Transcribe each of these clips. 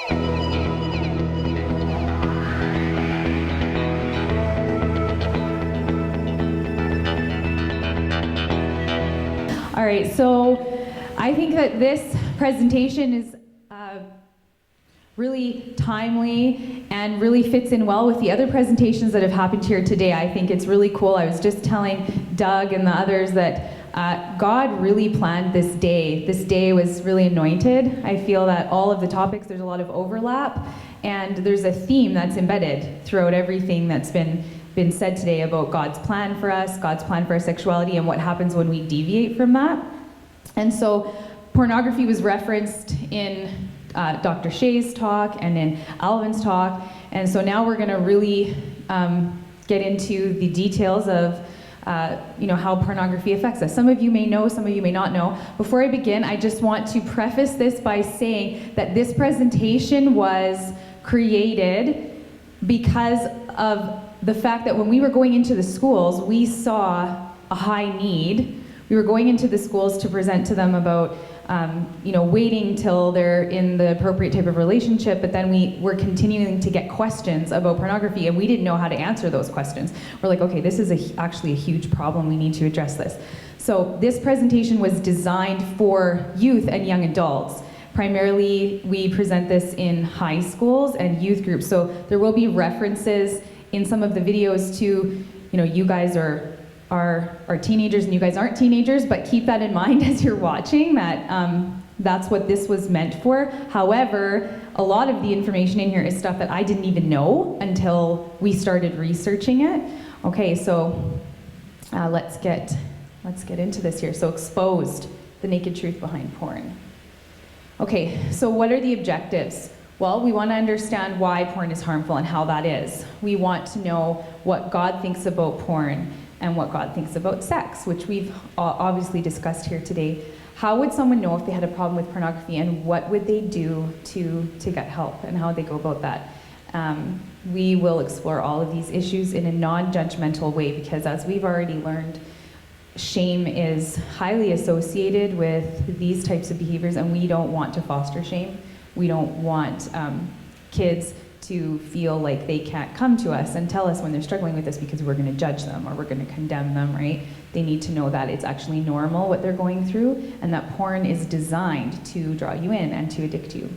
All right, so I think that this presentation is really timely and really fits in well with the other presentations that have happened here today. I think it's really cool. I was just telling Doug and the others that God really planned this day. This day was really anointed. I feel that all of the topics, there's a lot of overlap, and there's a theme that's embedded throughout everything that's been said today about God's plan for us, God's plan for our sexuality, and what happens when we deviate from that. And so pornography was referenced in Dr. Shea's talk and in Alvin's talk, and so now we're going to really get into the details of how pornography affects us. Some of you may know, some of you may not know. Before I begin, I just want to preface this by saying that this presentation was created because of the fact that when we were going into the schools, we saw a high need. We were going into the schools to present to them about waiting till they're in the appropriate type of relationship, but then we were continuing to get questions about pornography, and we didn't know how to answer those questions. We're like, okay, this is actually a huge problem, we need to address this. So this presentation was designed for youth and young adults. Primarily, we present this in high schools and youth groups, so there will be references in some of the videos to, you guys are teenagers and you guys aren't teenagers, but keep that in mind as you're watching, that that's what this was meant for. However, a lot of the information in here is stuff that I didn't even know until we started researching it. Okay, so let's get into this here. So exposed, the naked truth behind porn. Okay, so what are the objectives? Well, we want to understand why porn is harmful and how that is. We want to know what God thinks about porn and what God thinks about sex, which we've obviously discussed here today. How would someone know if they had a problem with pornography, and what would they do to get help, and how would they go about that? We will explore all of these issues in a non-judgmental way, because as we've already learned, shame is highly associated with these types of behaviors, and we don't want to foster shame. We don't want kids to feel like they can't come to us and tell us when they're struggling with this because we're going to judge them or we're going to condemn them, right? They need to know that it's actually normal what they're going through, and that porn is designed to draw you in and to addict you.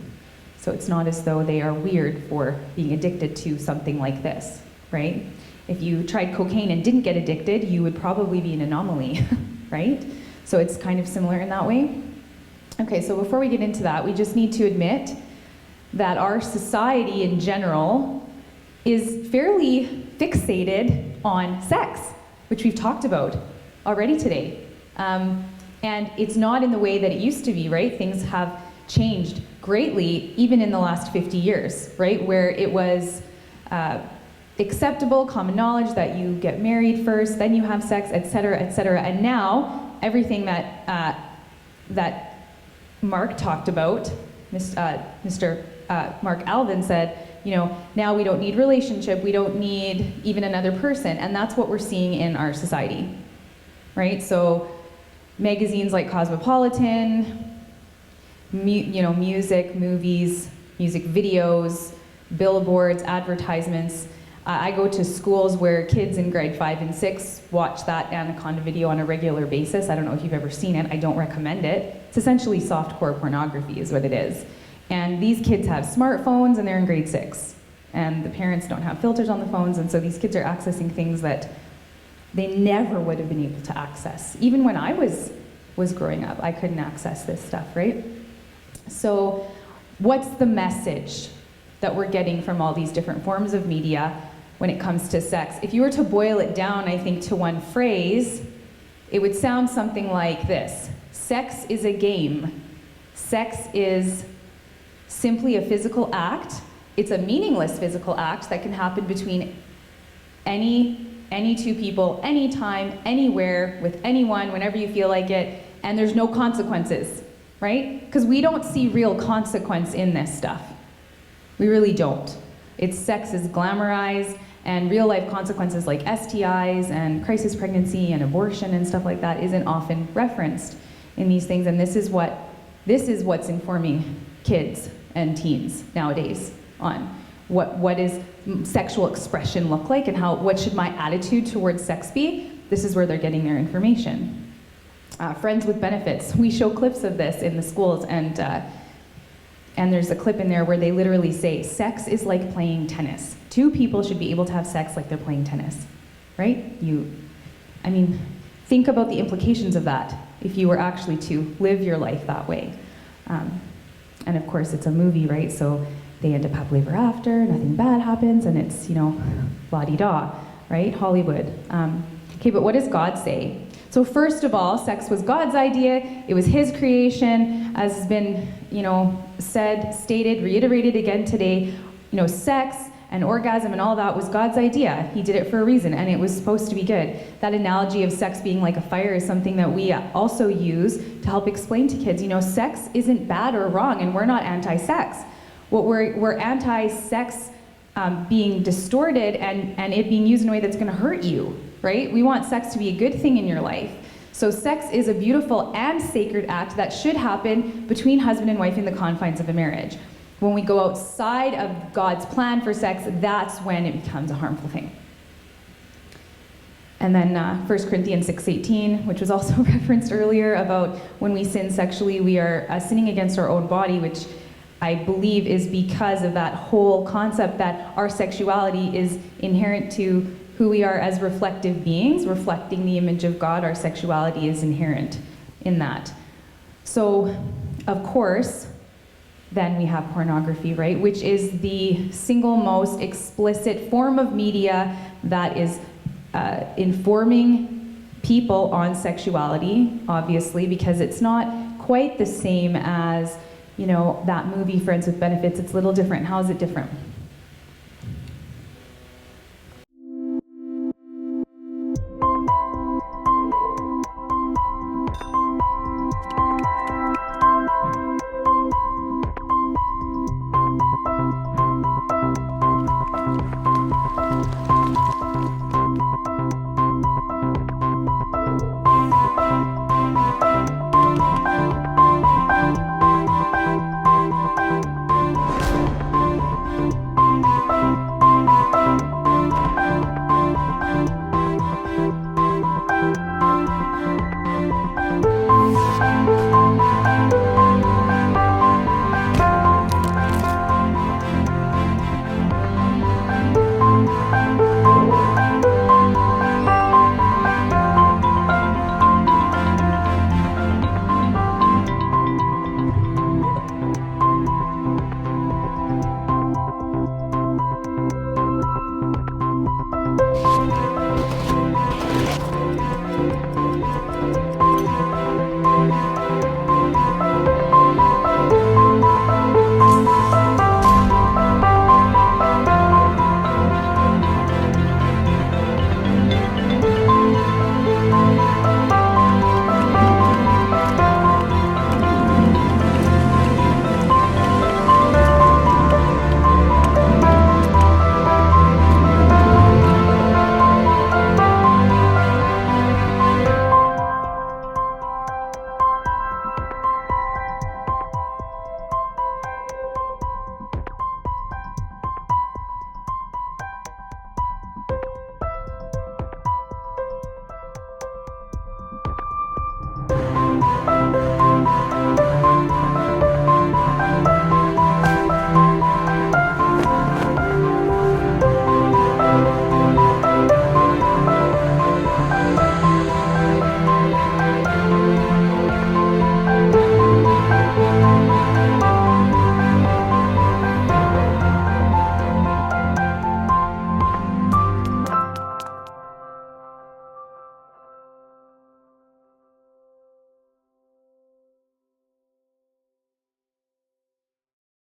So it's not as though they are weird for being addicted to something like this, right? If you tried cocaine and didn't get addicted, you would probably be an anomaly, right? So it's kind of similar in that way. Okay, so before we get into that, we just need to admit that our society in general is fairly fixated on sex, which we've talked about already today. And it's not in the way that it used to be, right? Things have changed greatly, even in the last 50 years, right? Where it was acceptable, common knowledge that you get married first, then you have sex, etc., etc. And now, everything that Mark talked about, Mr. Mark Alvin said, now we don't need relationship, we don't need even another person, and that's what we're seeing in our society, right? So magazines like Cosmopolitan, music, movies, music videos, billboards, advertisements. I go to schools where kids in grade 5 and 6 watch that Anaconda video on a regular basis. I don't know if you've ever seen it. I don't recommend it. It's essentially softcore pornography is what it is. And these kids have smartphones and they're in grade 6. And the parents don't have filters on the phones, and so these kids are accessing things that they never would have been able to access. Even when I was growing up, I couldn't access this stuff, right? So what's the message that we're getting from all these different forms of media when it comes to sex? If you were to boil it down, I think, to one phrase, it would sound something like this. Sex is a game. Sex is simply a physical act. It's a meaningless physical act that can happen between any two people, anytime, anywhere, with anyone, whenever you feel like it, and there's no consequences, right? Because we don't see real consequence in this stuff. We really don't. Sex is glamorized, and real life consequences like STIs and crisis pregnancy and abortion and stuff like that isn't often referenced in these things, and this is what's informing kids and teens nowadays on what is sexual expression look like and what should my attitude towards sex be. This is where they're getting their information. Friends with benefits. We show clips of this in the schools, and there's a clip in there where they literally say, sex is like playing tennis. Two people should be able to have sex like they're playing tennis, right? I mean, think about the implications of that if you were actually to live your life that way. And of course, it's a movie, right? So they end up happily ever after, nothing bad happens, and it's, la-di-da, right? Hollywood. Okay, but what does God say? So first of all, sex was God's idea. It was his creation, as has been, said, stated, reiterated again today. Sex and orgasm and all that was God's idea. He did it for a reason, and it was supposed to be good. That analogy of sex being like a fire is something that we also use to help explain to kids, sex isn't bad or wrong, and we're not anti-sex. What we're anti-sex being distorted and it being used in a way that's gonna hurt you, right? We want sex to be a good thing in your life. So sex is a beautiful and sacred act that should happen between husband and wife in the confines of a marriage. When we go outside of God's plan for sex, that's when it becomes a harmful thing. And then 1 Corinthians 6:18, which was also referenced earlier, about when we sin sexually, we are sinning against our own body, which I believe is because of that whole concept that our sexuality is inherent to who we are as reflective beings, reflecting the image of God. Our sexuality is inherent in that. So, of course, then we have pornography, right? Which is the single most explicit form of media that is informing people on sexuality, obviously, because it's not quite the same as, that movie, Friends with Benefits. It's a little different. How is it different?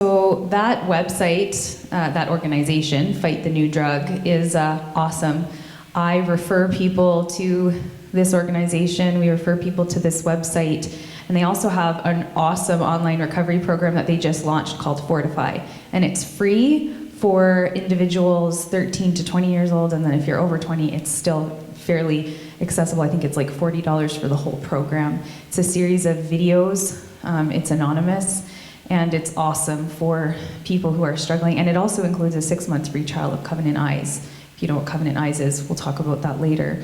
So that website, that organization, Fight the New Drug, is awesome. I refer people to this organization, we refer people to this website, and they also have an awesome online recovery program that they just launched called Fortify. And it's free for individuals 13 to 20 years old, and then if you're over 20, it's still fairly accessible. I think it's like $40 for the whole program. It's a series of videos, it's anonymous, And it's awesome for people who are struggling. And it also includes a 6-month free trial of Covenant Eyes. If you know what Covenant Eyes is, we'll talk about that later.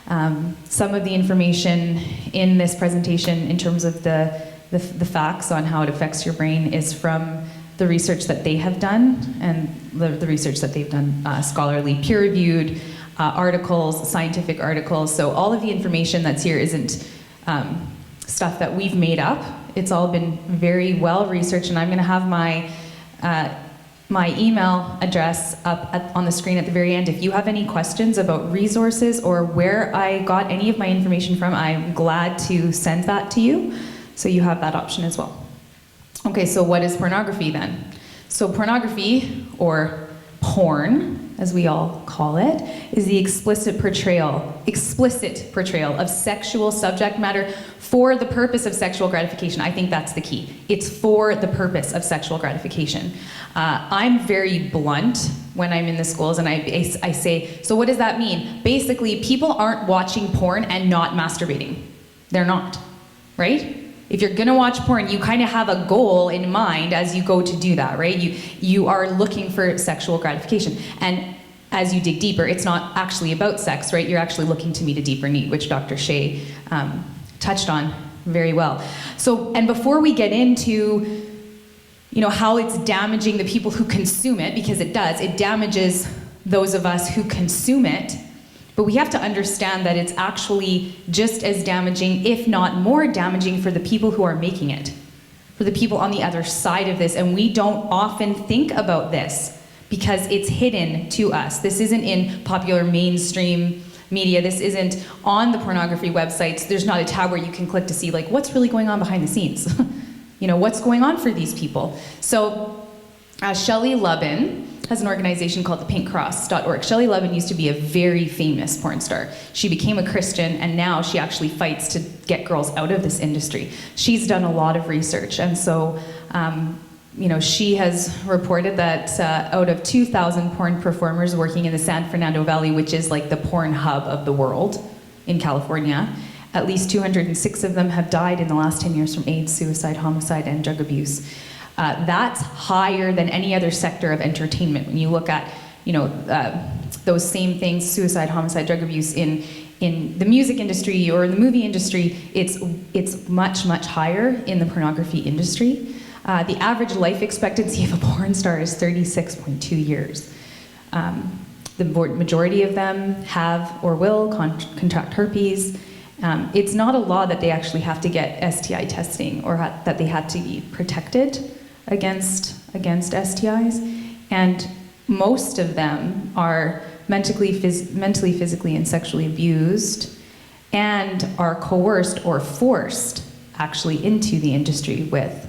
Some of the information in this presentation in terms of the facts on how it affects your brain is from the research that they have done, and the research that they've done, scholarly, peer-reviewed articles, scientific articles. So all of the information that's here isn't stuff that we've made up. It's all been very well researched, and I'm going to have my email address up on the screen at the very end. If you have any questions about resources or where I got any of my information from, I'm glad to send that to you. So you have that option as well. Okay, so what is pornography then? So pornography, or porn, as we all call it, is the explicit portrayal of sexual subject matter for the purpose of sexual gratification. I think that's the key. It's for the purpose of sexual gratification. I'm very blunt when I'm in the schools, and I say, so what does that mean? Basically, people aren't watching porn and not masturbating. They're not, right? If you're gonna watch porn, you kind of have a goal in mind as you go to do that, right? You are looking for sexual gratification. And as you dig deeper, it's not actually about sex, right? You're actually looking to meet a deeper need, which Dr. Shea touched on very well. So, and before we get into, how it's damaging the people who consume it, because it does, it damages those of us who consume it, but we have to understand that it's actually just as damaging, if not more damaging, for the people who are making it, for the people on the other side of this. And we don't often think about this because it's hidden to us. This isn't in popular mainstream media. This isn't on the pornography websites. There's not a tab where you can click to see like what's really going on behind the scenes. What's going on for these people. So Shelley Lubin has an organization called the pinkcross.org. Shelley Lubin used to be a very famous porn star. She became a Christian, and now she actually fights to get girls out of this industry. She's done a lot of research, and so she has reported that out of 2,000 porn performers working in the San Fernando Valley, which is like the porn hub of the world in California, at least 206 of them have died in the last 10 years from AIDS, suicide, homicide, and drug abuse. That's higher than any other sector of entertainment. When you look at, those same things, suicide, homicide, drug abuse in the music industry or in the movie industry, it's much, much higher in the pornography industry. The average life expectancy of a porn star is 36.2 years. The majority of them have or will contract herpes. It's not a law that they actually have to get STI testing or that they have to be protected against STIs, and most of them are mentally, physically, and sexually abused, and are coerced or forced actually into the industry with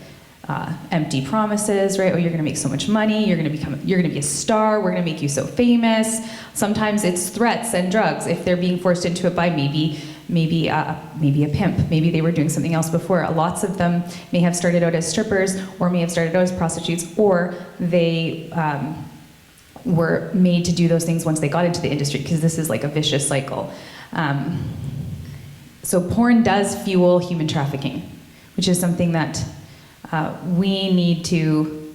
empty promises, right? Oh, you're going to make so much money. You're going to be a star. We're going to make you so famous. Sometimes it's threats and drugs if they're being forced into it by maybe a pimp. Maybe they were doing something else before. Lots of them may have started out as strippers, or may have started out as prostitutes, or they were made to do those things once they got into the industry, because this is like a vicious cycle. So porn does fuel human trafficking, which is something that we need to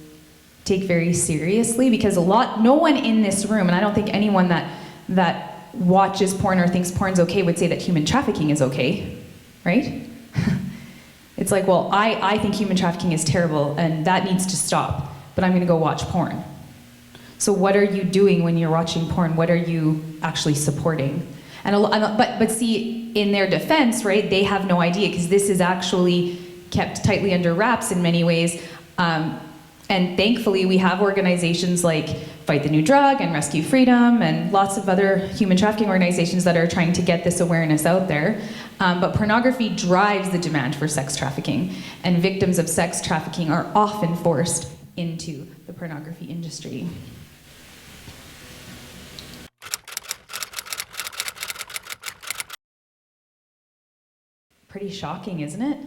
take very seriously, because no one in this room, and I don't think anyone that watches porn or thinks porn's okay would say that human trafficking is okay, right? It's like, well, I think human trafficking is terrible and that needs to stop, but I'm gonna go watch porn. So what are you doing when you're watching porn? What are you actually supporting? But see, in their defense, right, they have no idea, because this is actually kept tightly under wraps in many ways. And thankfully, we have organizations like Fight the New Drug and Rescue Freedom and lots of other human trafficking organizations that are trying to get this awareness out there. But pornography drives the demand for sex trafficking, and victims of sex trafficking are often forced into the pornography industry. Pretty shocking, isn't it?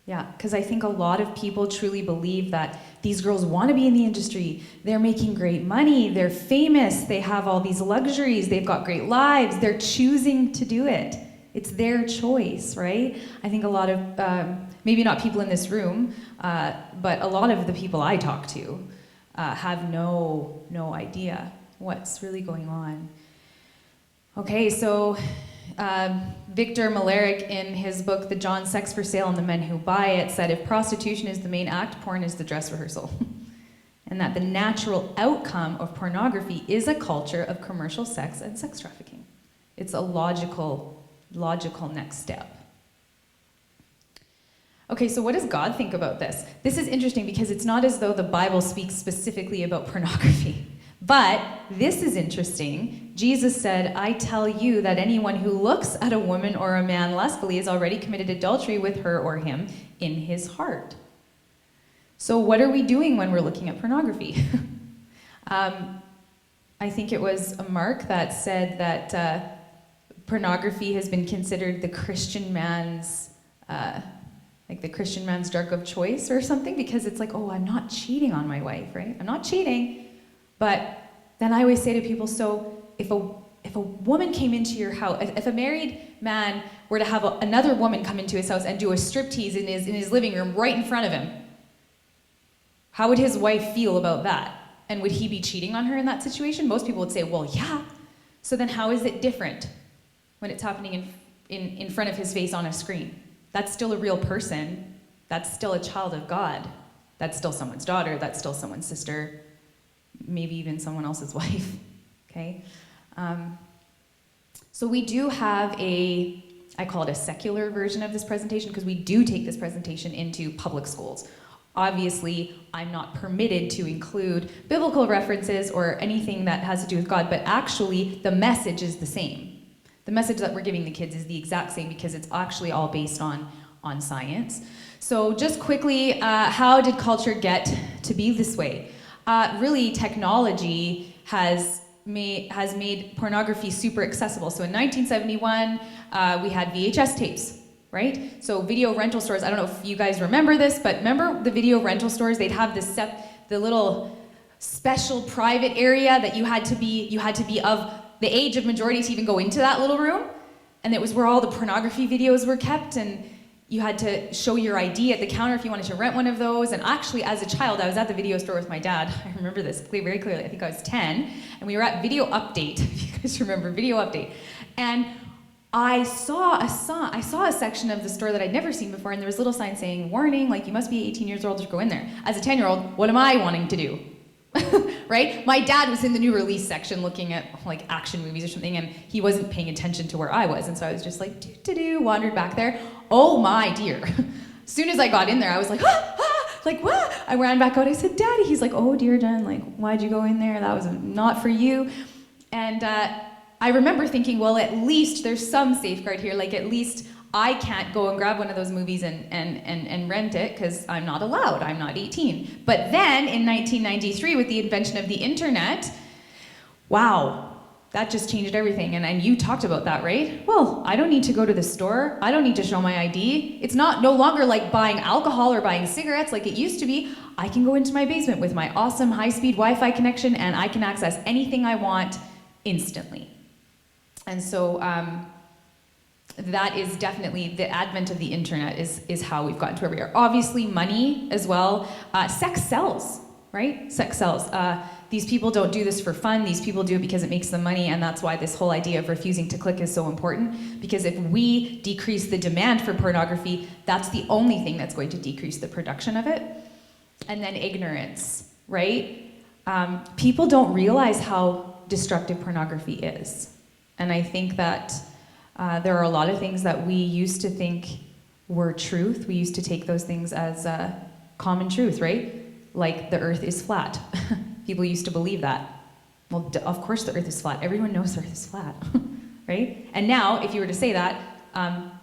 Yeah, because I think a lot of people truly believe that these girls want to be in the industry. They're making great money, they're famous, they have all these luxuries, they've got great lives, they're choosing to do it. It's their choice, right? I think a lot of maybe not people in this room, but a lot of the people I talk to have no idea what's really going on. Okay, so Victor Malaric, in his book, The John Sex for Sale and the Men Who Buy It, said if prostitution is the main act, porn is the dress rehearsal. And that the natural outcome of pornography is a culture of commercial sex and sex trafficking. It's a logical next step. Okay, so what does God think about this? This is interesting because it's not as though the Bible speaks specifically about pornography. But this is interesting. Jesus said, I tell you that anyone who looks at a woman or a man lustfully has already committed adultery with her or him in his heart. So what are we doing when we're looking at pornography? I think it was Mark that said that pornography has been considered the Christian man's drug of choice or something, because it's like, oh, I'm not cheating on my wife, right? I'm not cheating. But then I always say to people, so if a woman came into your house, if a married man were to have another woman come into his house and do a striptease in his living room right in front of him, how would his wife feel about that? And would he be cheating on her in that situation? Most people would say, well, yeah. So then how is it different when it's happening in front of his face on a screen? That's still a real person. That's still a child of God. That's still someone's daughter. That's still someone's sister. Maybe even someone else's wife, okay? So we do have I call it a secular version of this presentation, because we do take this presentation into public schools. Obviously, I'm not permitted to include biblical references or anything that has to do with God, but actually the message is the same. The message that we're giving the kids is the exact same, because it's actually all based on science. So just quickly, how did culture get to be this way? Really, technology has made pornography super accessible. So in 1971, we had VHS tapes, right? So video rental stores, I don't know if you guys remember this, but remember the video rental stores? They'd have the little special private area that you had to be of the age of majority to even go into that little room. And it was where all the pornography videos were kept, and you had to show your ID at the counter if you wanted to rent one of those. And actually, as a child, I was at the video store with my dad. I remember this very clearly. I think I was 10, and we were at Video Update, if you guys remember Video Update. And I saw a section of the store that I'd never seen before, and there was a little sign saying, warning, like, you must be 18 years old to go in there. As a 10-year-old, what am I wanting to do? Right? My dad was in the new release section looking at like action movies or something, and he wasn't paying attention to where I was, and so I was just like wandered back there. Oh my dear. As soon as I got in there, I was like, like what? I ran back out, I said, Daddy. He's like, oh dear, Jen, like, why'd you go in there? That was not for you. And I remember thinking, well, at least there's some safeguard here, like at least I can't go and grab one of those movies and rent it because I'm not allowed, I'm not 18. But then in 1993, with the invention of the internet, wow, that just changed everything. And you talked about that, right? Well, I don't need to go to the store, I don't need to show my ID. It's no longer like buying alcohol or buying cigarettes like it used to be. I can go into my basement with my awesome high-speed Wi-Fi connection, and I can access anything I want instantly. And so, that is definitely, the advent of the internet is how we've gotten to where we are. Obviously, money as well. Sex sells, right? Sex sells. These people don't do this for fun. These people do it because it makes them money, and that's why this whole idea of refusing to click is so important, because if we decrease the demand for pornography, that's the only thing that's going to decrease the production of it. And then ignorance, right? People don't realize how destructive pornography is. And I think that there are a lot of things that we used to think were truth. We used to take those things as common truth, right? Like the earth is flat. People used to believe that. Well, of course the earth is flat. Everyone knows the earth is flat, right? And now, if you were to say that,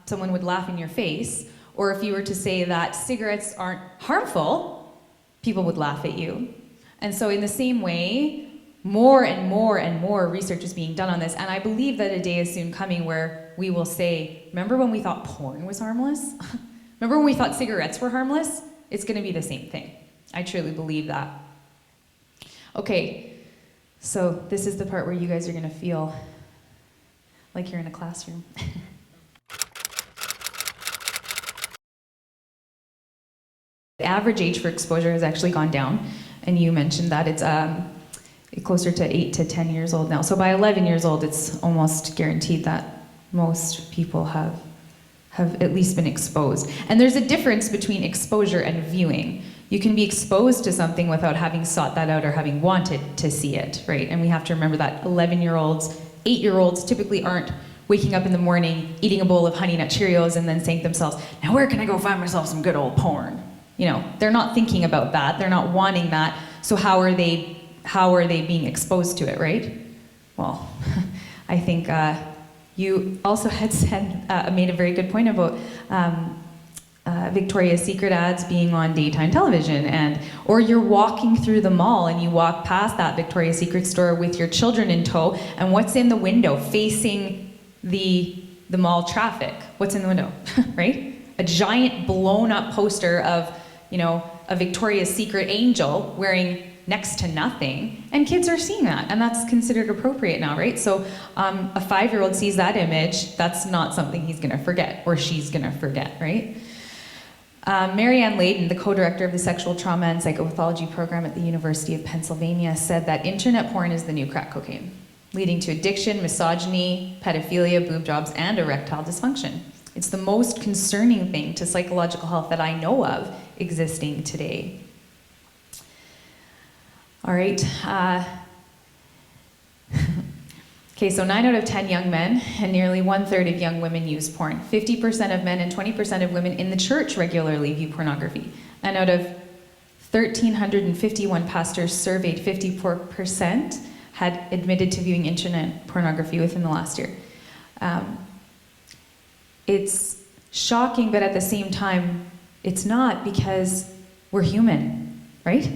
someone would laugh in your face. Or if you were to say that cigarettes aren't harmful, people would laugh at you. And so in the same way, more and more and more research is being done on this, and I believe that a day is soon coming where we will say, remember when we thought porn was harmless? Remember when we thought cigarettes were harmless? It's going to be the same thing. I truly believe that. Okay, so this is the part where you guys are going to feel like you're in a classroom. average age for exposure has actually gone down, and you mentioned that it's closer to 8 to 10 years old now. So by 11 years old, it's almost guaranteed that most people have at least been exposed. And there's a difference between exposure and viewing. You can be exposed to something without having sought that out or having wanted to see it, right? And we have to remember that 11-year-olds, 8-year-olds typically aren't waking up in the morning, eating a bowl of Honey Nut Cheerios, and then saying to themselves, now where can I go find myself some good old porn? You know, they're not thinking about that, they're not wanting that, so how are they being exposed to it, right? Well, I think you also had said, made a very good point about Victoria's Secret ads being on daytime television, or you're walking through the mall and you walk past that Victoria's Secret store with your children in tow, and what's in the window facing the mall traffic? What's in the window, right? A giant blown up poster of, you know, a Victoria's Secret angel wearing next to nothing, and kids are seeing that, and that's considered appropriate now, right? So a 5-year-old sees that image, that's not something he's gonna forget, or she's gonna forget, right? Mary Ann Layden, the co-director of the Sexual Trauma and Psychopathology program at the University of Pennsylvania, said that internet porn is the new crack cocaine, leading to addiction, misogyny, pedophilia, boob jobs, and erectile dysfunction. It's the most concerning thing to psychological health that I know of existing today. All right. Okay, so 9 out of 10 young men and nearly 1/3 of young women use porn. 50% of men and 20% of women in the church regularly view pornography. And out of 1,351 pastors surveyed, 54% had admitted to viewing internet pornography within the last year. It's shocking, but at the same time, it's not, because we're human, right?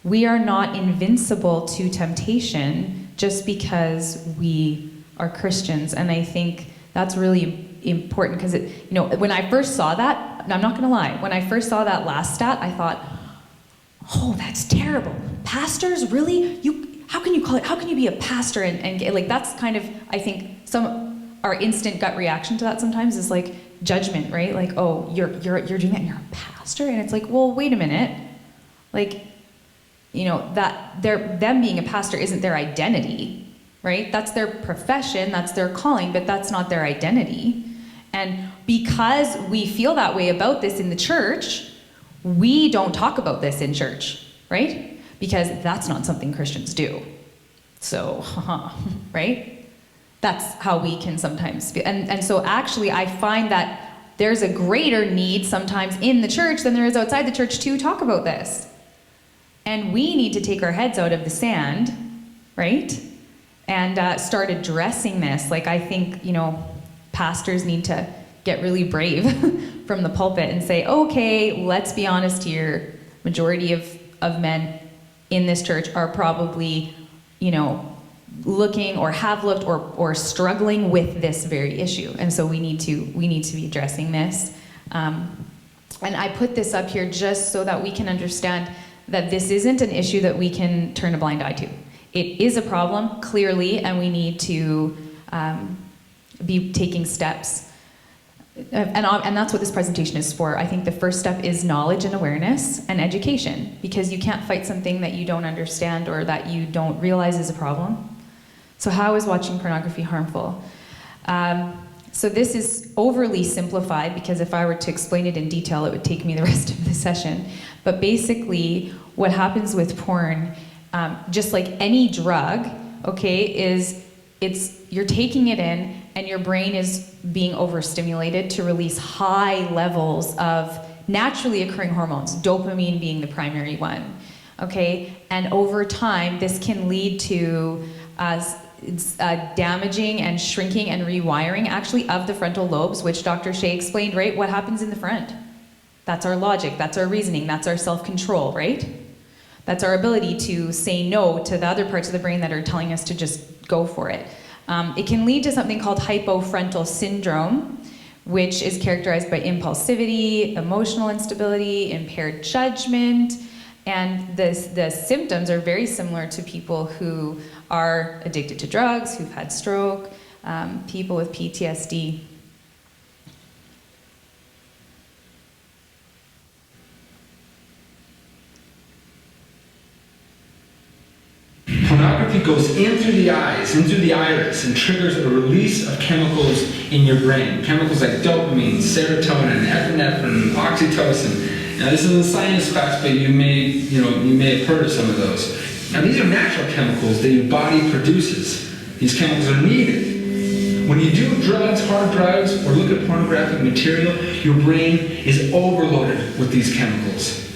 We are not invincible to temptation just because we are Christians. And I think that's really important, because you know, when I first saw that, I'm not gonna lie, when I first saw that last stat, I thought, oh, that's terrible. Pastors, really? How can you be a pastor and get, like, that's kind of, I think, our instant gut reaction to that sometimes is like judgment, right? Like, oh, you're doing that and you're a pastor? And it's like, well, wait a minute. Like, you know, them being a pastor isn't their identity, right? That's their profession, that's their calling, but that's not their identity. And because we feel that way about this in the church, we don't talk about this in church, right? Because that's not something Christians do. So, right? That's how we can sometimes feel. And so actually I find that there's a greater need sometimes in the church than there is outside the church to talk about this. And we need to take our heads out of the sand, right? And start addressing this. Like, I think, you know, pastors need to get really brave from the pulpit and say, okay, let's be honest here. Majority of men in this church are probably, you know, looking or have looked or struggling with this very issue. And so we need to be addressing this. And I put this up here just so that we can understand that this isn't an issue that we can turn a blind eye to. It is a problem, clearly, and we need to be taking steps. And that's what this presentation is for. I think the first step is knowledge and awareness and education, because you can't fight something that you don't understand or that you don't realize is a problem. So how is watching pornography harmful? So this is overly simplified, because if I were to explain it in detail, it would take me the rest of the session. But basically, what happens with porn, just like any drug, okay, is you're taking it in and your brain is being overstimulated to release high levels of naturally occurring hormones, dopamine being the primary one, okay? And over time, this can lead to damaging and shrinking and rewiring, actually, of the frontal lobes, which Dr. Shea explained, right? What happens in the front? That's our logic, that's our reasoning, that's our self-control, right? That's our ability to say no to the other parts of the brain that are telling us to just go for it. It can lead to something called hypofrontal syndrome, which is characterized by impulsivity, emotional instability, impaired judgment, and the symptoms are very similar to people who are addicted to drugs, who've had stroke, people with PTSD. pornography goes in through the eyes, in through the iris, and triggers a release of chemicals in your brain. Chemicals like dopamine, serotonin, epinephrine, oxytocin. Now this isn't science class, but you may have heard of some of those. Now these are natural chemicals that your body produces. These chemicals are needed. When you do drugs, hard drugs, or look at pornographic material, your brain is overloaded with these chemicals.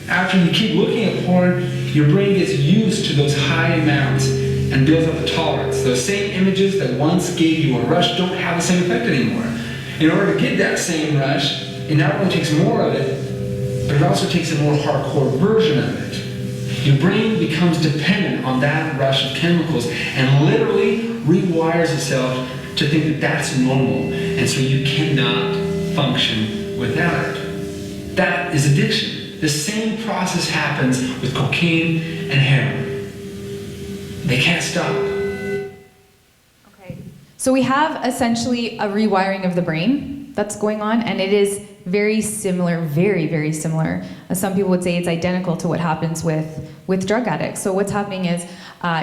After you keep looking at porn, your brain gets used to those high amounts and builds up a tolerance. Those same images that once gave you a rush don't have the same effect anymore. In order to get that same rush, it not only takes more of it, but it also takes a more hardcore version of it. Your brain becomes dependent on that rush of chemicals and literally rewires itself to think that that's normal, and so you cannot function without it. That is addiction. The same process happens with cocaine and heroin. They can't stop. Okay. So we have essentially a rewiring of the brain that's going on, and it is very similar, very, very similar. Some people would say it's identical to what happens with drug addicts. So what's happening is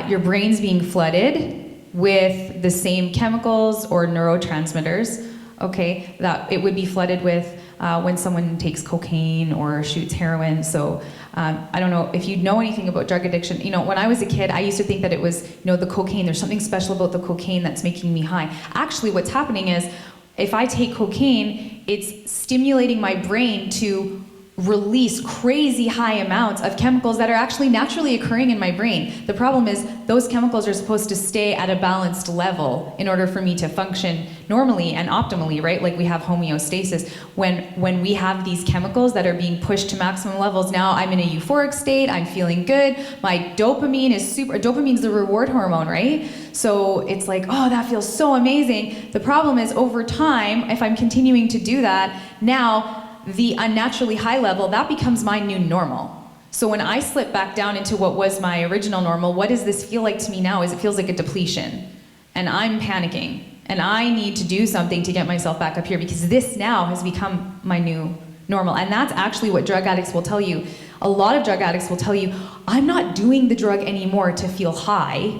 your brain's being flooded with the same chemicals or neurotransmitters, okay, that it would be flooded with when someone takes cocaine or shoots heroin. So I don't know if you know anything about drug addiction. You know, when I was a kid, I used to think that it was, the cocaine, there's something special about the cocaine that's making me high. Actually, what's happening is, if I take cocaine, it's stimulating my brain to release crazy high amounts of chemicals that are actually naturally occurring in my brain. The problem is those chemicals are supposed to stay at a balanced level in order for me to function normally and optimally, right? Like we have homeostasis. When we have these chemicals that are being pushed to maximum levels, now I'm in a euphoric state, I'm feeling good, my dopamine is dopamine's the reward hormone, right? So it's like, oh, that feels so amazing. The problem is over time, if I'm continuing to do that, now the unnaturally high level, that becomes my new normal. So when I slip back down into what was my original normal, what does this feel like to me now? Is it feels like a depletion. And I'm panicking. And I need to do something to get myself back up here because this now has become my new normal. And that's actually what drug addicts will tell you. A lot of drug addicts will tell you, I'm not doing the drug anymore to feel high.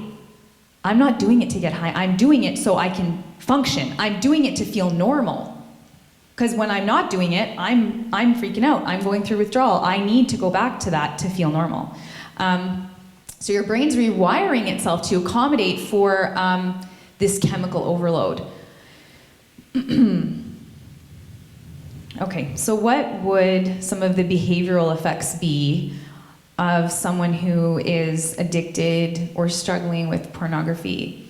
I'm not doing it to get high. I'm doing it so I can function. I'm doing it to feel normal. Because when I'm not doing it, I'm freaking out. I'm going through withdrawal. I need to go back to that to feel normal. So your brain's rewiring itself to accommodate for this chemical overload. Okay, so what would some of the behavioral effects be of someone who is addicted or struggling with pornography?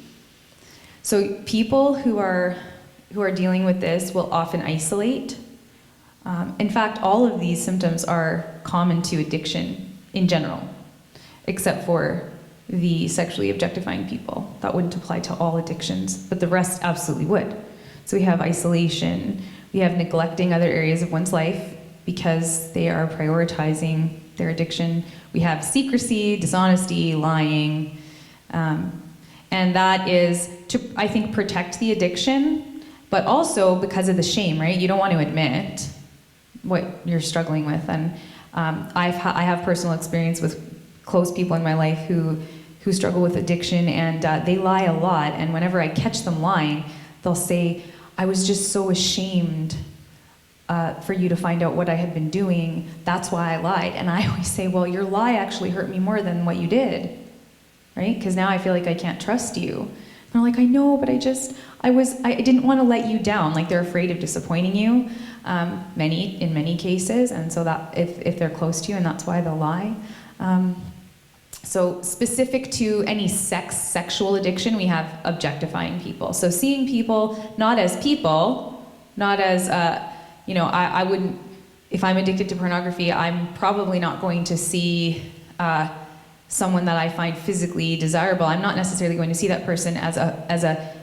So people who are dealing with this will often isolate. In fact, all of these symptoms are common to addiction in general, except for the sexually objectifying people. That wouldn't apply to all addictions, but the rest absolutely would. So we have isolation, we have neglecting other areas of one's life because they are prioritizing their addiction. We have secrecy, dishonesty, lying, and that is to, I think, protect the addiction, but also because of the shame, right? You don't want to admit what you're struggling with. And I have personal experience with close people in my life who struggle with addiction, and they lie a lot. And whenever I catch them lying, they'll say, I was just so ashamed for you to find out what I had been doing. That's why I lied. And I always say, well, your lie actually hurt me more than what you did, right? Because now I feel like I can't trust you. And they're like, I know, but I didn't want to let you down. Like they're afraid of disappointing you, in many cases. And so that if they're close to you, and that's why they'll lie. So specific to any sexual addiction, we have objectifying people. So seeing people not as people, not as, I wouldn't, if I'm addicted to pornography, I'm probably not going to see someone that I find physically desirable. I'm not necessarily going to see that person as a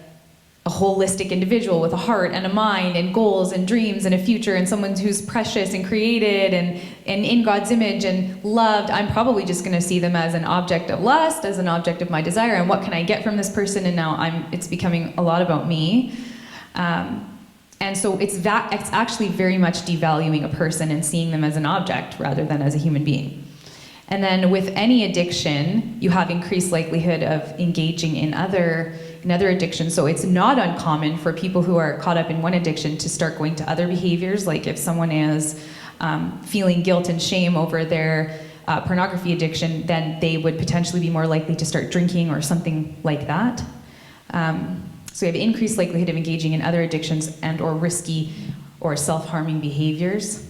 holistic individual with a heart and a mind and goals and dreams and a future and someone who's precious and created and in God's image and loved. I'm probably just going to see them as an object of lust, as an object of my desire, and what can I get from this person, and now it's becoming a lot about me. And so it's actually very much devaluing a person and seeing them as an object rather than as a human being. And then with any addiction, you have increased likelihood of engaging in other addictions. So it's not uncommon for people who are caught up in one addiction to start going to other behaviors. Like if someone is feeling guilt and shame over their pornography addiction, then they would potentially be more likely to start drinking or something like that. So we have increased likelihood of engaging in other addictions and or risky or self-harming behaviors.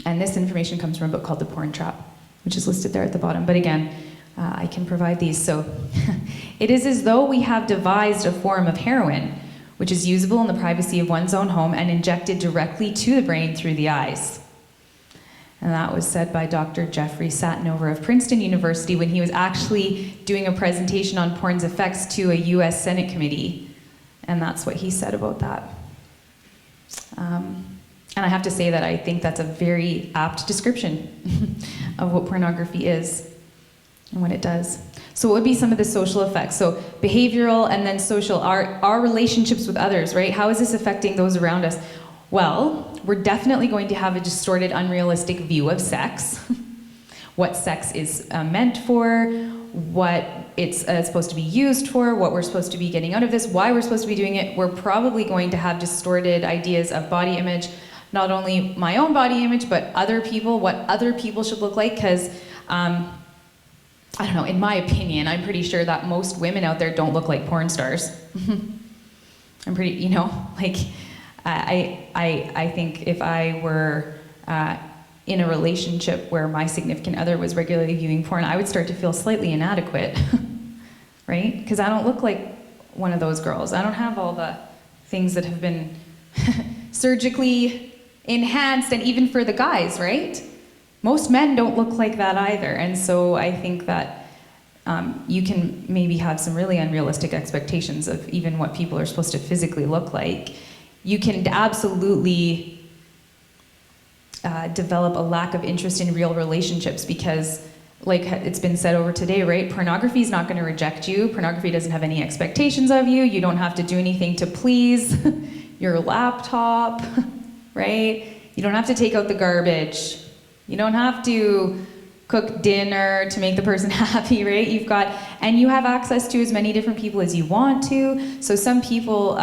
And this information comes from a book called The Porn Trap, which is listed there at the bottom. But again, I can provide these. So it is as though we have devised a form of heroin, which is usable in the privacy of one's own home and injected directly to the brain through the eyes. And that was said by Dr. Jeffrey Satinover of Princeton University when he was actually doing a presentation on porn's effects to a US Senate committee. And that's what he said about that. And I have to say that I think that's a very apt description of what pornography is and what it does. So what would be some of the social effects? So behavioral and then social, our relationships with others, right? How is this affecting those around us? Well, we're definitely going to have a distorted, unrealistic view of sex, what sex is meant for, what it's supposed to be used for, what we're supposed to be getting out of this, why we're supposed to be doing it. We're probably going to have distorted ideas of body image, not only my own body image, but other people, what other people should look like, because I don't know, in my opinion, I'm pretty sure that most women out there don't look like porn stars. I'm pretty, you know, like, I think if I were in a relationship where my significant other was regularly viewing porn, I would start to feel slightly inadequate, right? Because I don't look like one of those girls. I don't have all the things that have been surgically enhanced, and even for the guys, right? Most men don't look like that either, and so I think that you can maybe have some really unrealistic expectations of even what people are supposed to physically look like. You can absolutely develop a lack of interest in real relationships because, like it's been said over today, right? Pornography is not going to reject you. Pornography doesn't have any expectations of you. You don't have to do anything to please your laptop, right? You don't have to take out the garbage. You don't have to cook dinner to make the person happy, right? And you have access to as many different people as you want to. So some people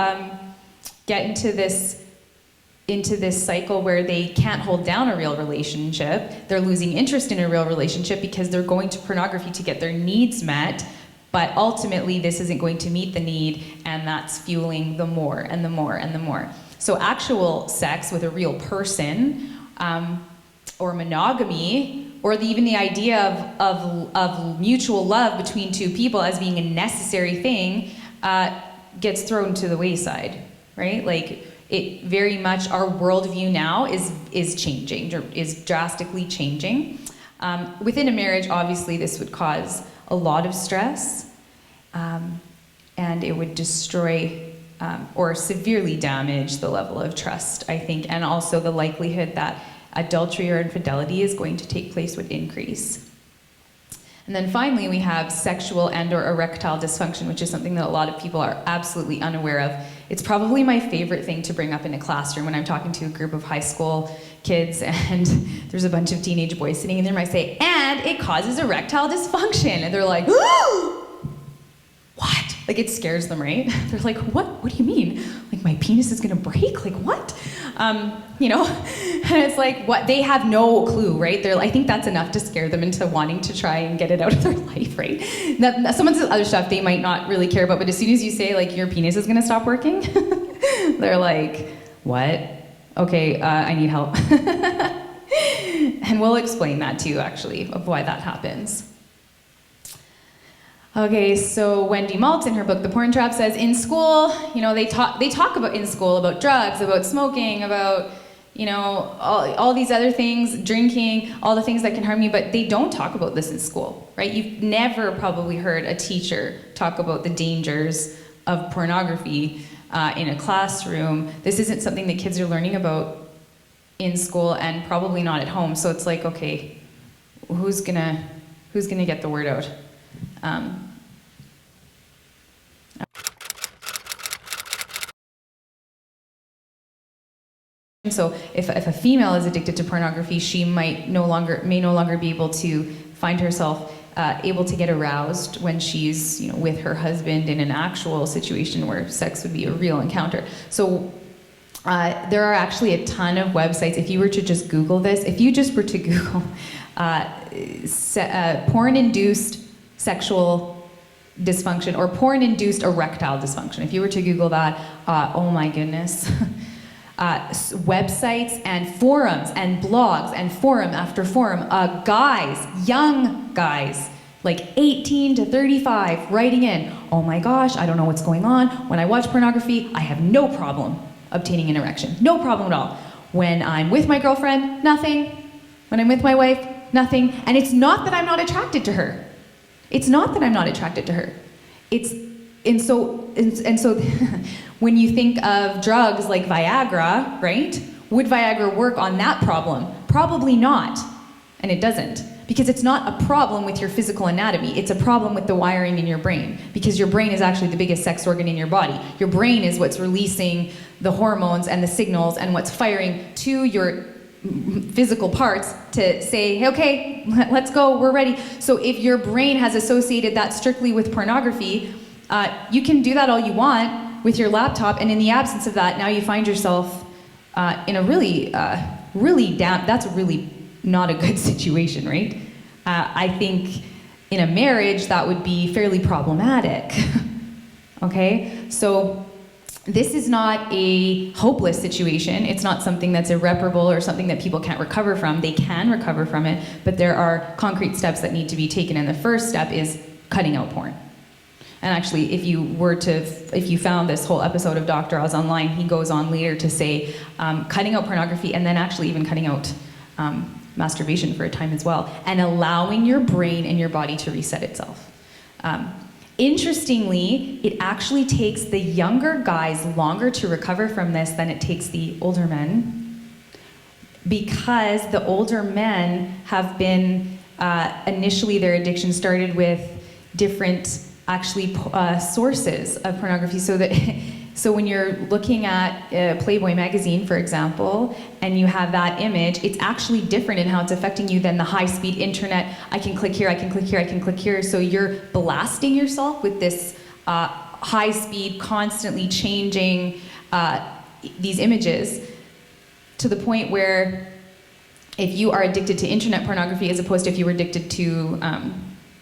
get into this cycle where they can't hold down a real relationship. They're losing interest in a real relationship because they're going to pornography to get their needs met, but ultimately this isn't going to meet the need, and that's fueling the more and the more and the more. So actual sex with a real person, or monogamy, or even the idea of mutual love between two people as being a necessary thing, gets thrown to the wayside. Right? Like, it very much, our worldview now is changing, is drastically changing. Within a marriage, obviously, this would cause a lot of stress, and it would destroy or severely damage the level of trust, I think, and also the likelihood that adultery or infidelity is going to take place would increase. And then finally, we have sexual and or erectile dysfunction, which is something that a lot of people are absolutely unaware of. It's probably my favorite thing to bring up in a classroom when I'm talking to a group of high school kids and there's a bunch of teenage boys sitting in there, and I say, and it causes erectile dysfunction. And they're like, what? Like, it scares them, right? They're like, what do you mean? Like, my penis is gonna break? Like, what? You know? And it's like, what? They have no clue, right? I think that's enough to scare them into wanting to try and get it out of their life, right? Someone says other stuff they might not really care about, but as soon as you say, like, your penis is gonna stop working, they're like, what? Okay, I need help. And we'll explain that too, actually, of why that happens. Okay, so Wendy Malt in her book, The Porn Trap, says in school, you know, they talk about in school about drugs, about smoking, about, you know, all these other things, drinking, all the things that can harm you, but they don't talk about this in school, right? You've never probably heard a teacher talk about the dangers of pornography in a classroom. This isn't something that kids are learning about in school and probably not at home. So it's like, okay, who's gonna get the word out? So if a female is addicted to pornography, she may no longer be able to find herself able to get aroused when she's with her husband in an actual situation where sex would be a real encounter. So there are actually a ton of websites. If you were to just Google this, if you just were to Google porn-induced sexual dysfunction or porn-induced erectile dysfunction, if you were to Google that, oh my goodness. Websites and forums and blogs and forum after forum, guys, young guys, like 18 to 35, writing in, oh my gosh, I don't know what's going on. When I watch pornography, I have no problem obtaining an erection. No problem at all. When I'm with my girlfriend, nothing. When I'm with my wife, nothing. And it's not that I'm not attracted to her. It's not that I'm not attracted to her. And so when you think of drugs like Viagra, right? Would Viagra work on that problem? Probably not. And it doesn't. Because it's not a problem with your physical anatomy. It's a problem with the wiring in your brain. Because your brain is actually the biggest sex organ in your body. Your brain is what's releasing the hormones and the signals and what's firing to your physical parts to say, hey, okay, let's go, we're ready. So if your brain has associated that strictly with pornogaphy, you can do that all you want with your laptop, and in the absence of that, now you find yourself in a really down, that's really not a good situation, right? I think in a marriage, that would be fairly problematic, okay? So this is not a hopeless situation. It's not something that's irreparable or something that people can't recover from. They can recover from it, but there are concrete steps that need to be taken, and the first step is cutting out porn. And actually, if you found this whole episode of Dr. Oz online, he goes on later to say cutting out pornography and then actually even cutting out masturbation for a time as well, and allowing your brain and your body to reset itself. Interestingly, it actually takes the younger guys longer to recover from this than it takes the older men, because the older men have been, initially their addiction started with different sources of pornography. So when you're looking at Playboy magazine, for example, and you have that image, it's actually different in how it's affecting you than the high-speed internet. I can click here, I can click here, I can click here. So you're blasting yourself with this high-speed, constantly changing these images, to the point where if you are addicted to internet pornography as opposed to if you were addicted to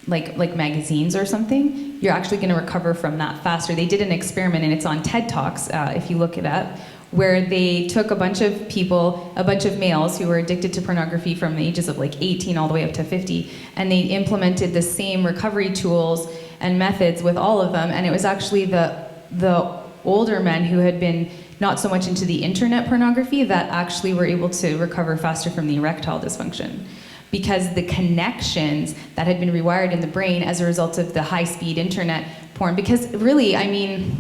like magazines or something, you're actually going to recover from that faster. They did an experiment, and it's on TED Talks, if you look it up, where they took a bunch of people, a bunch of males who were addicted to pornography from the ages of like 18 all the way up to 50, and they implemented the same recovery tools and methods with all of them, and it was actually the older men who had been not so much into the internet pornography that actually were able to recover faster from the erectile dysfunction, because the connections that had been rewired in the brain as a result of the high-speed internet porn, because really, I mean,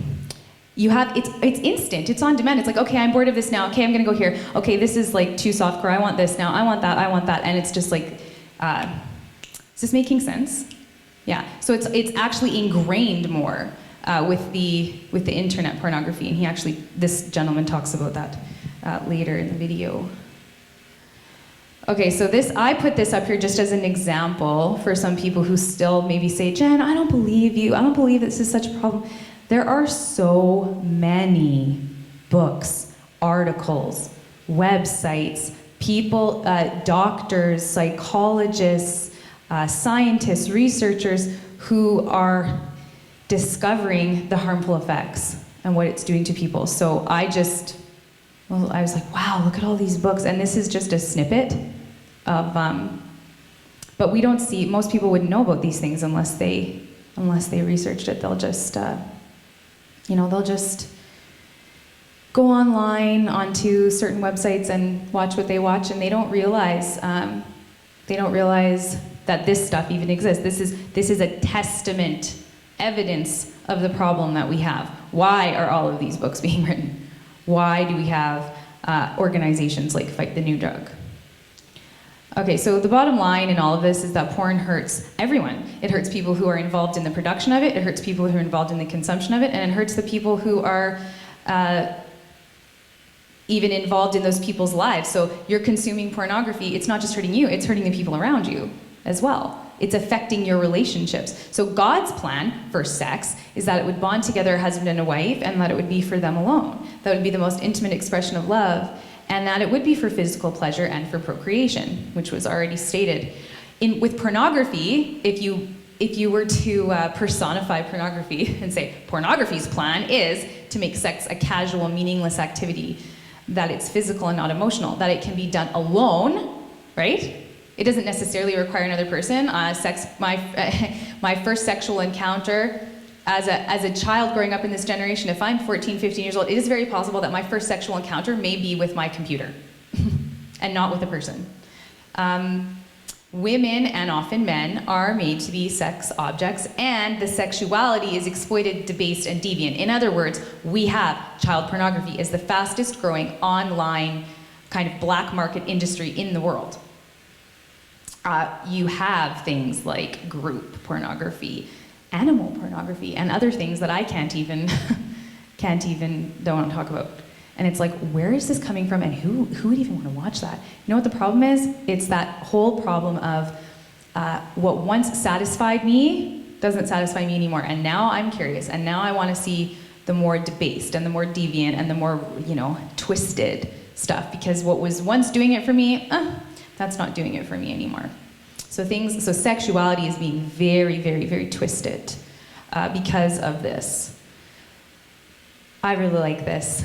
you have, it's instant, it's on demand. It's like, okay, I'm bored of this now, okay, I'm gonna go here. Okay, this is like too softcore, I want this now, I want that, and it's just like, is this making sense? Yeah, so it's actually ingrained more with the internet pornography, and this gentleman talks about that later in the video. Okay, so I put this up here just as an example for some people who still maybe say, Jen, I don't believe you. I don't believe this is such a problem. There are so many books, articles, websites, people, doctors, psychologists, scientists, researchers who are discovering the harmful effects and what it's doing to people. So I was like, wow, look at all these books. And this is just a snippet of, but we don't see, most people wouldn't know about these things unless they researched it. They'll just, they'll just go online onto certain websites and watch what they watch, and they don't realize that this stuff even exists. This is a testament, evidence of the problem that we have. Why are all of these books being written? Why do we have organizations like Fight the New Drug? Okay, so the bottom line in all of this is that porn hurts everyone. It hurts people who are involved in the production of it, it hurts people who are involved in the consumption of it, and it hurts the people who are even involved in those people's lives. So you're consuming pornography, it's not just hurting you, it's hurting the people around you as well. It's affecting your relationships. So God's plan for sex is that it would bond together a husband and a wife, and that it would be for them alone. That would be the most intimate expression of love, and that it would be for physical pleasure and for procreation, which was already stated. With pornography, if you were to personify pornography and say, pornography's plan is to make sex a casual, meaningless activity, that it's physical and not emotional, that it can be done alone, right? It doesn't necessarily require another person. My first sexual encounter as a child growing up in this generation, if I'm 14, 15 years old, it is very possible that my first sexual encounter may be with my computer and not with a person. Women, and often men, are made to be sex objects, and the sexuality is exploited, debased, and deviant. In other words, we have child pornography as the fastest growing online kind of black market industry in the world. You have things like group pornography, animal pornography, and other things that I don't want to talk about. And it's like, where is this coming from, and who would even want to watch that? You know what the problem is? It's that whole problem of what once satisfied me doesn't satisfy me anymore, and now I'm curious, and now I want to see the more debased and the more deviant and the more, twisted stuff, because what was once doing it for me, that's not doing it for me anymore. So sexuality is being very, very, very twisted because of this. I really like this.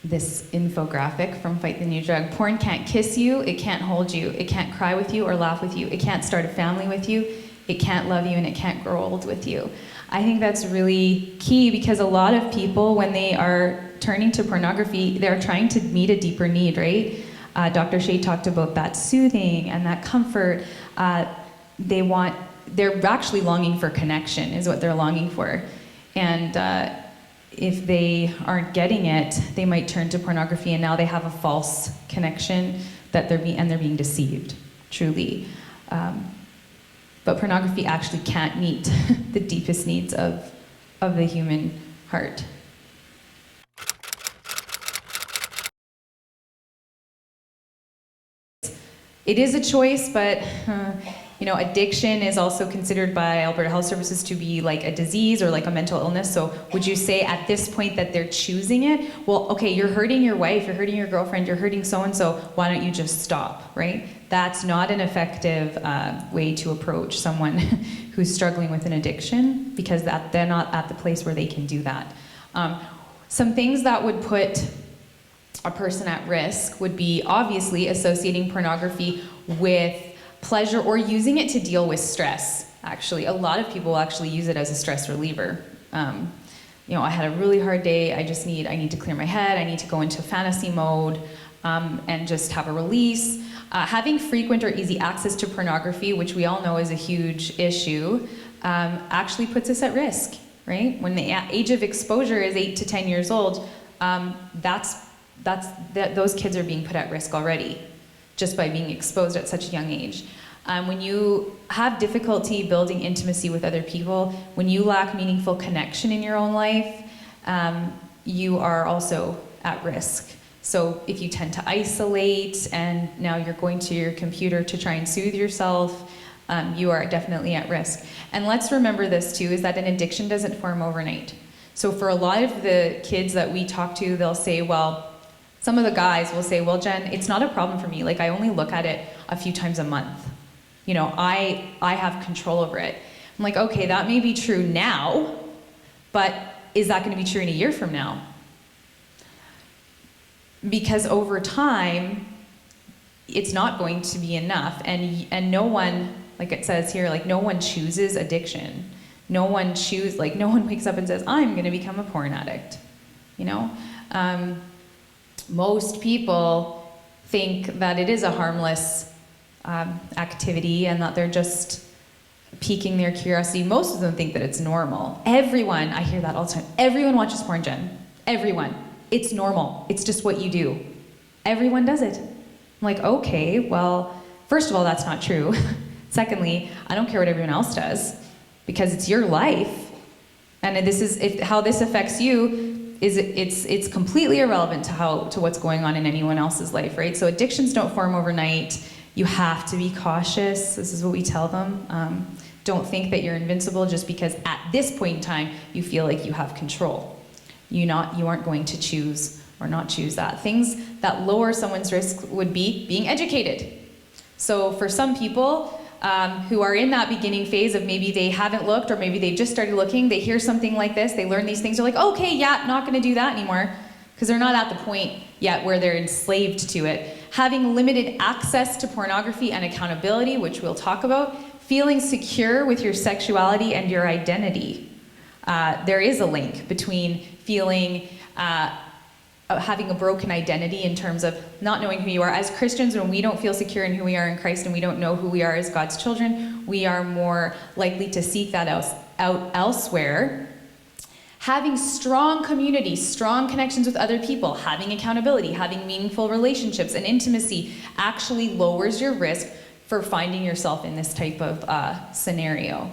This infographic from Fight the New Drug. Porn can't kiss you, it can't hold you, it can't cry with you or laugh with you, it can't start a family with you, it can't love you, and it can't grow old with you. I think that's really key, because a lot of people, when they are turning to pornography, they're trying to meet a deeper need, right? Dr. Shea talked about that soothing and that comfort. They're actually longing for connection, is what they're longing for. And if they aren't getting it, they might turn to pornography, and now they have a false connection that they're being deceived, truly. But pornography actually can't meet the deepest needs of the human heart. It is a choice, but addiction is also considered by Alberta Health Services to be like a disease or like a mental illness. So would you say at this point that they're choosing it? Well, okay, you're hurting your wife, you're hurting your girlfriend, you're hurting so-and-so, why don't you just stop, right? That's not an effective way to approach someone who's struggling with an addiction, because they're not at the place where they can do that. Some things that would put a person at risk would be obviously associating pornography with pleasure or using it to deal with stress. Actually, a lot of people actually use it as a stress reliever. I had a really hard day, I need to clear my head, I need to go into fantasy mode and just have a release. Having frequent or easy access to pornography, which we all know is a huge issue, actually puts us at risk, right? When the age of exposure is 8 to 10 years old, those kids are being put at risk already, just by being exposed at such a young age. When you have difficulty building intimacy with other people, when you lack meaningful connection in your own life, you are also at risk. So if you tend to isolate, and now you're going to your computer to try and soothe yourself, you are definitely at risk. And let's remember this too, is that an addiction doesn't form overnight. So for a lot of the kids that we talk to, they'll say, well, some of the guys will say, well, Jen, it's not a problem for me. Like, I only look at it a few times a month. I have control over it. I'm like, okay, that may be true now, but is that going to be true in a year from now? Because over time, it's not going to be enough. And no one, like it says here, like no one chooses addiction. No one wakes up and says, I'm going to become a porn addict. Most people think that it is a harmless activity and that they're just piquing their curiosity. Most of them think that it's normal. Everyone, I hear that all the time, everyone watches porn, Jen. Everyone. It's normal. It's just what you do. Everyone does it. I'm like, okay, well, first of all, that's not true. Secondly, I don't care what everyone else does, because it's your life. And how this affects you it's completely irrelevant to what's going on in anyone else's life, right? So addictions don't form overnight. You have to be cautious. This is what we tell them. Don't think that you're invincible just because at this point in time you feel like you have control. You aren't going to choose or not choose that. Things that lower someone's risk would be being educated. So for some people who are in that beginning phase of maybe they haven't looked or maybe they just started looking, they hear something like this, they learn these things, they're like, okay, yeah, not going to do that anymore, because they're not at the point yet where they're enslaved to it. Having limited access to pornography and accountability, which we'll talk about. Feeling secure with your sexuality and your identity. There is a link between feeling having a broken identity in terms of not knowing who you are. As Christians, when we don't feel secure in who we are in Christ and we don't know who we are as God's children, we are more likely to seek that out elsewhere. Having strong community, strong connections with other people, having accountability, having meaningful relationships and intimacy actually lowers your risk for finding yourself in this type of scenario.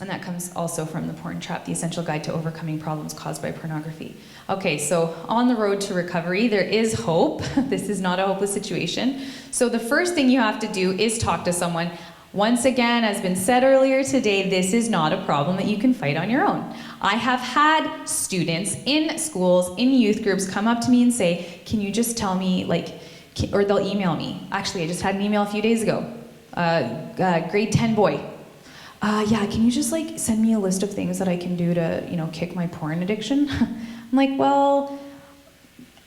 And that comes also from the Porn Trap, the essential guide to overcoming problems caused by pornography. Okay, so on the road to recovery, there is hope. This is not a hopeless situation. So the first thing you have to do is talk to someone. Once again, as been said earlier today, this is not a problem that you can fight on your own. I have had students in schools, in youth groups, come up to me and say, can you just tell me, or they'll email me. Actually, I just had an email a few days ago. Grade 10 boy. Yeah, can you just send me a list of things that I can do to, kick my porn addiction? I'm like, well,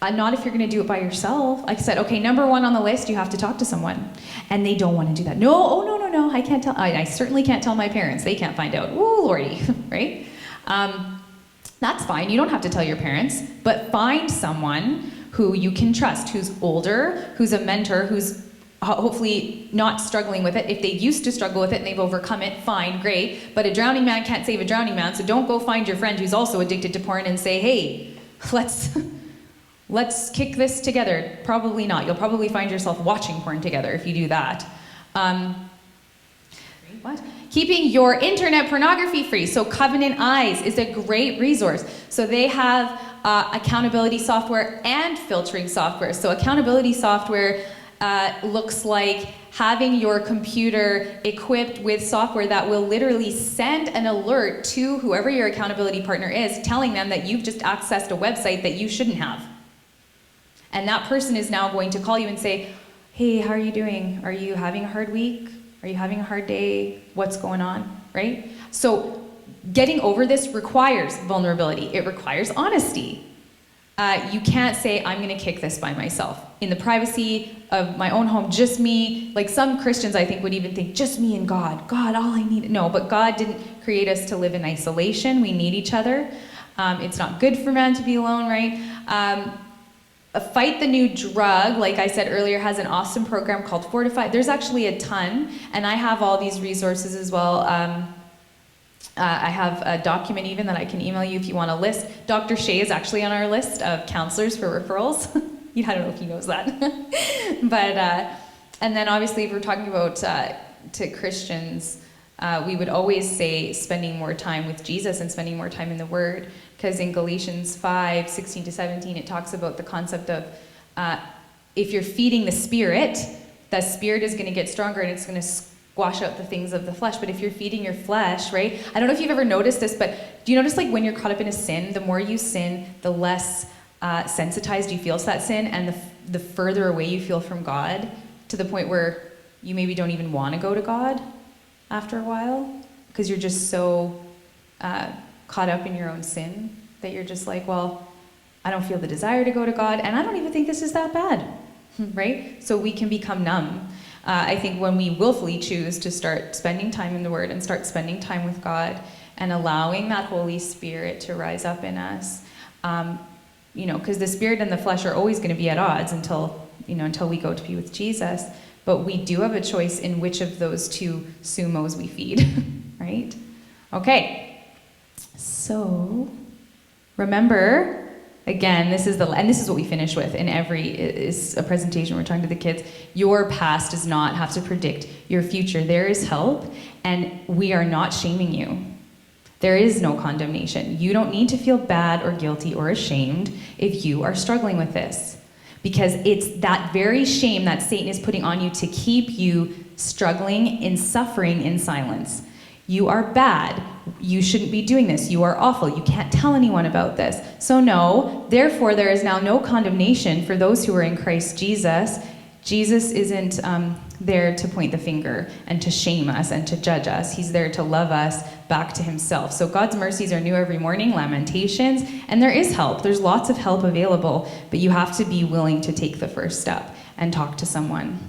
not if you're going to do it by yourself. Like I said, okay, number one on the list, you have to talk to someone. And they don't want to do that. No, oh, no, I can't tell. I certainly can't tell my parents. They can't find out. Ooh, Lordy, right? That's fine. You don't have to tell your parents. But find someone who you can trust, who's older, who's a mentor, who's hopefully not struggling with it. If they used to struggle with it and they've overcome it, fine, great. But a drowning man can't save a drowning man, so don't go find your friend who's also addicted to porn and say, hey, let's kick this together. Probably not. You'll probably find yourself watching porn together if you do that. What? Keeping your internet pornography free. So Covenant Eyes is a great resource. So they have accountability software and filtering software. So accountability software looks like having your computer equipped with software that will literally send an alert to whoever your accountability partner is, telling them that you've just accessed a website that you shouldn't have. And that person is now going to call you and say, hey, how are you doing? Are you having a hard week? Are you having a hard day? What's going on, right? So getting over this requires vulnerability. It requires honesty. You can't say, I'm going to kick this by myself. In the privacy of my own home, just me. Like some Christians, I think, would even think, just me and God. God, all I need. No, but God didn't create us to live in isolation. We need each other. It's not good for man to be alone, right? Fight the New Drug, like I said earlier, has an awesome program called Fortify. There's actually a ton, and I have all these resources as well. I have a document even that I can email you if you want a list. Dr. Shea is actually on our list of counselors for referrals. I don't know if he knows that. But, and then obviously if we're talking about to Christians, we would always say spending more time with Jesus and spending more time in the Word, because in Galatians 5, 16 to 17, it talks about the concept of if you're feeding the Spirit is going to get stronger and it's going to squash out the things of the flesh. But if you're feeding your flesh, right? I don't know if you've ever noticed this, but do you notice when you're caught up in a sin, the more you sin, the less sensitized you feel to that sin, and the further away you feel from God, to the point where you maybe don't even want to go to God after a while, because you're just so caught up in your own sin that you're just like, well, I don't feel the desire to go to God, and I don't even think this is that bad, right? So we can become numb. I think when we willfully choose to start spending time in the Word and start spending time with God and allowing that Holy Spirit to rise up in us, because the Spirit and the flesh are always going to be at odds until we go to be with Jesus. But we do have a choice in which of those two sumos we feed, right? Okay. So, remember, again, this is what we finish with in is a presentation we're talking to the kids. Your past does not have to predict your future. There is help, and we are not shaming you. There is no condemnation. You don't need to feel bad or guilty or ashamed if you are struggling with this. Because it's that very shame that Satan is putting on you to keep you struggling in suffering in silence. You are bad. You shouldn't be doing this. You are awful. You can't tell anyone about this. So no, therefore there is now no condemnation for those who are in Christ Jesus. Jesus isn't there to point the finger and to shame us and to judge us. He's there to love us back to himself. So God's mercies are new every morning, Lamentations, and there is help. There's lots of help available, but you have to be willing to take the first step and talk to someone.